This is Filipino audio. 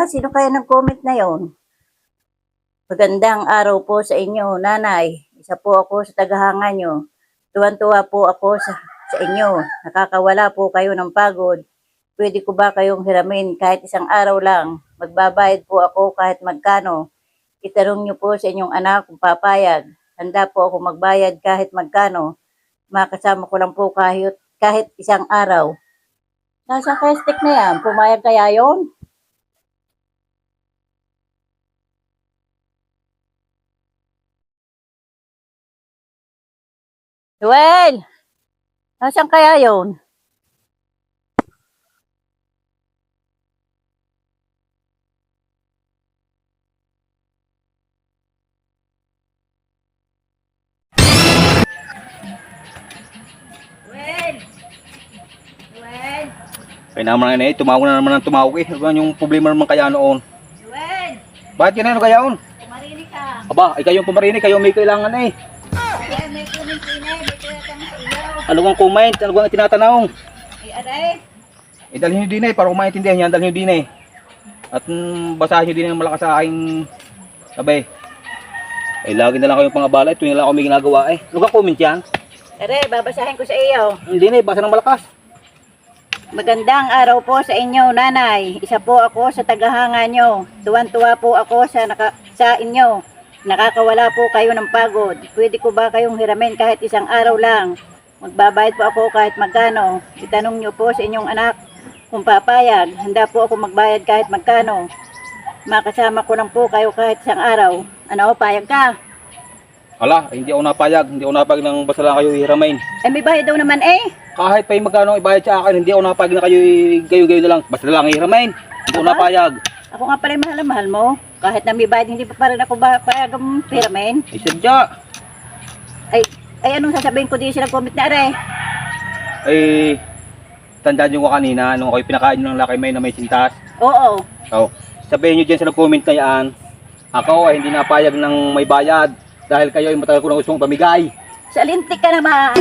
Sino kaya nag-comment na yon? Magandang araw po sa inyo, nanay. Isa po ako sa tagahanga nyo. Tuwan-tuwa po ako sa inyo. Nakakawala po kayo ng pagod. Pwede ko ba kayong hiramin kahit isang araw lang? Magbabayad po ako kahit magkano. Itanong nyo po sa inyong anak kung papayag. Handa po ako magbayad kahit magkano. Makasama ko lang po kahit isang araw. Nasa festic na yan. Pumayag kaya yon? Joel! Nasaan kaya yon? Joel! Kaya naman na tumawag na naman ng tumawag eh. Ano yung problema naman kaya noon? Joel! Bakit ganyan kaya noon? Kumarinig ka. Aba, kayo pumarinig, kayo may kailangan eh. Kaya may kunin may tinatang sa iyo. Ano kang comment? Ano kang tinatanong? Aray! Dalhin nyo din eh, para kung maintindihan yan, dalhin nyo din eh. At basahin nyo din ng malakas sa aking sabi. Lagi na lang kayong pangabala, ito lang ako may ginagawa eh. Ano kang comment yan? Aray, babasahin ko sa iyo. Hindi na eh, basa ng malakas. Magandang araw po sa inyo, nanay. Isa po ako sa tagahanga nyo. Tuwan-tuwa po ako sa inyo. Nakakawala po kayo ng pagod. Pwede ko ba kayong hiramin kahit isang araw lang? Magbabayad po ako kahit magkano. Itanong nyo po sa inyong anak kung papayag. Handa po ako magbayad kahit magkano. Makasama ko lang po kayo kahit isang araw. Ano, payag ka? Ala, hindi ako napayag. Hindi ako napayag ng basta lang kayo ihiramain. May bayad daw naman eh. Kahit pa yung magkano ibayad sa akin, hindi ako napayag na kayo gayo-gayo na lang. Basta lang ihiramain. Hindi ako napayag. Ako nga pala yung mahal na mahal mo. Kahit na may bayad, hindi pa rin ako payag ang piramin. Sadya. Ay, anong sasabihin ko di sila comment na are? Tandaan nyo ko kanina, nung ako'y pinakain nyo ng lakay may na may sintas. Oo. So, sabihin nyo dyan sa nag-comment na yan, ako ay hindi napayag ng may bayad dahil kayo ay matagal ko na gustong pamigay. Sa lintik ka naman.